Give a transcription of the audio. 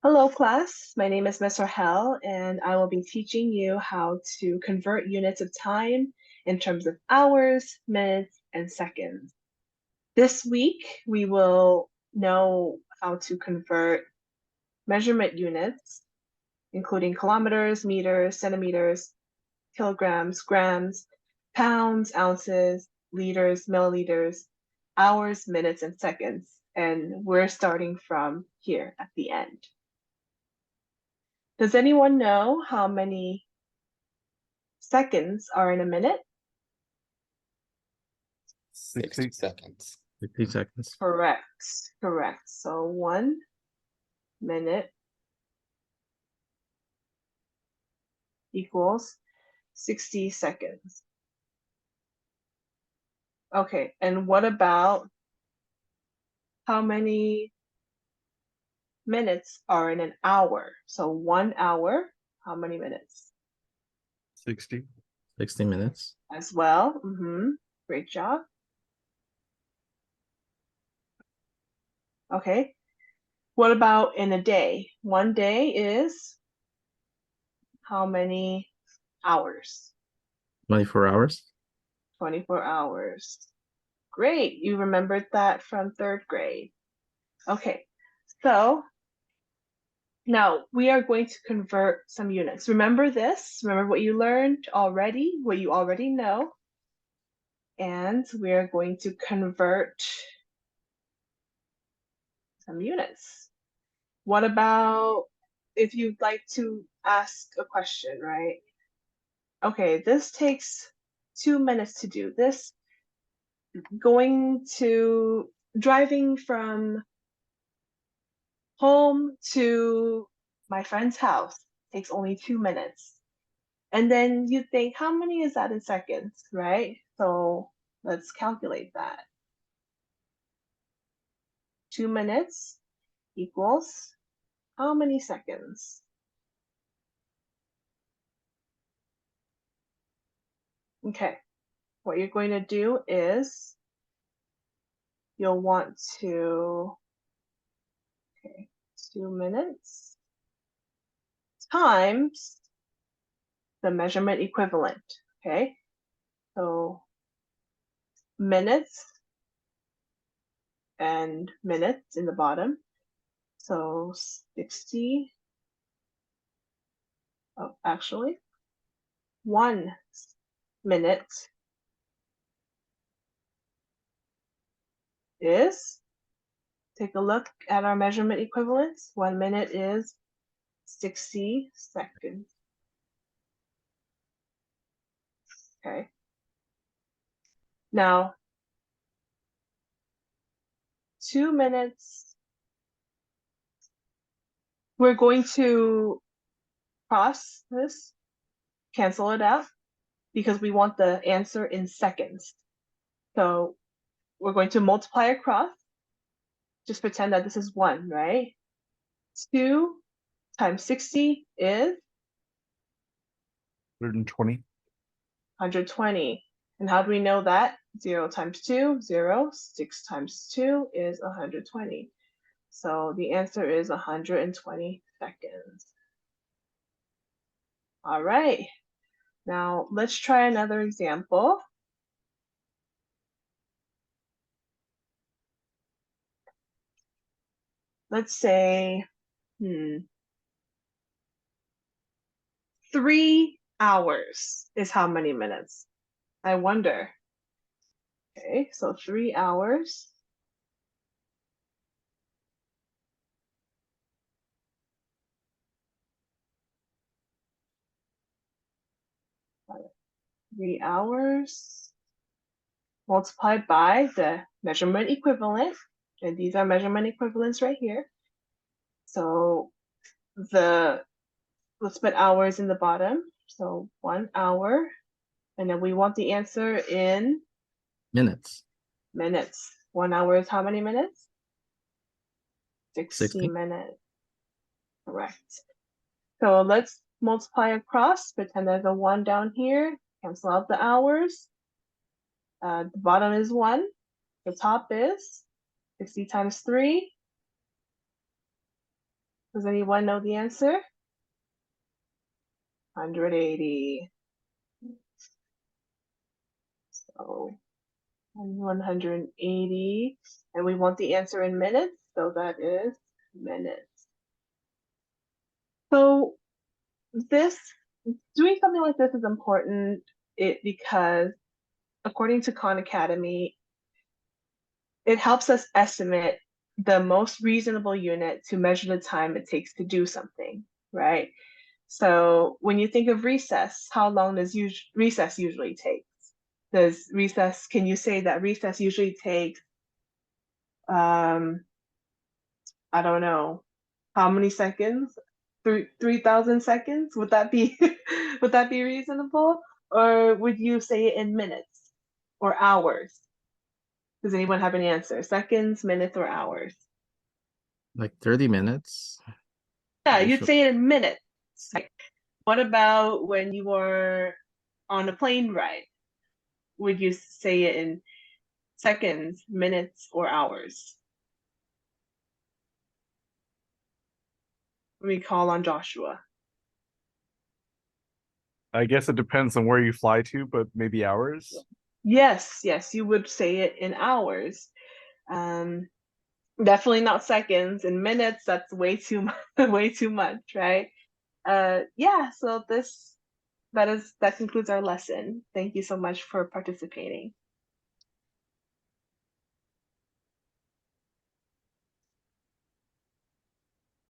Hello, class. My name is Miss Rahel, and I will be teaching you how to convert units of time in terms of hours, minutes, and seconds. This week, we will know how to convert measurement units, including kilometers, meters, centimeters, kilograms, grams, pounds, ounces, liters, milliliters, hours, minutes, and seconds. And we're starting from here at the end. Does anyone know how many seconds are in a minute? 60 seconds. 60 seconds. Correct. So 1 minute equals 60 seconds. Okay, and what about how many minutes are in an hour? So 1 hour, how many minutes? 60. 60 minutes. As well. Great job. Okay. What about in a day? 1 day is how many hours? 24 hours. 24 hours. Great, you remembered that from 3rd grade. Okay, so now we are going to convert some units. Remember this, remember what you learned already, what you already know, and we are going to convert some units. What about if you'd like to ask a question, right? Okay, this takes 2 minutes to do. This driving from home to my friend's house takes only 2 minutes. And then you think, how many is that in seconds, right? So let's calculate that. 2 minutes equals how many seconds? Okay, what you're going to do is you'll want to, 2 minutes times the measurement equivalent, okay? So minutes and minutes in the bottom. So 60, actually, 1 minute is, take a look at our measurement equivalents. 1 minute is 60 seconds. Okay. Now, 2 minutes, we're going to cross this, cancel it out, because we want the answer in seconds. So we're going to multiply across. Just pretend that this is 1, right? 2 times 60 is 120. 120. And how do we know that? 0 times 2, 0. 6 times 2 is 120. So the answer is 120 seconds. All right. Now let's try another example. Let's say, 3 hours is how many minutes? I wonder. Okay, so 3 hours. Three hours multiplied by the measurement equivalent. And these are measurement equivalents right here. So let's put hours in the bottom. So 1 hour. And then we want the answer in Minutes. minutes. 1 hour is how many minutes? 60 60. minutes. Correct. So let's multiply across. Pretend there's a 1 down here. Cancel out the hours. The bottom is 1. The top is 60 times 3. Does anyone know the answer? 180. So 180, and we want the answer in minutes, so that is minutes. So this, doing something like this is important because according to Khan Academy, it helps us estimate the most reasonable unit to measure the time it takes to do something, right? So when you think of recess, how long does recess usually take? Can you say that recess usually takes, I don't know, how many seconds? 3,000 seconds? Would that be would that be reasonable? Or would you say it in minutes or hours? Does anyone have any answer? Seconds, minutes, or hours? Like 30 minutes. Yeah, you'd Usually. say it in minutes. Like, what about when you were on a plane ride? Would you say it in seconds, minutes, or hours? Let me call on Joshua. I guess it depends on where you fly to, but maybe hours. Yes, you would say it in hours. Definitely not seconds. In minutes, that's way too way too much, right? Yeah, so that concludes our lesson. Thank you so much for participating.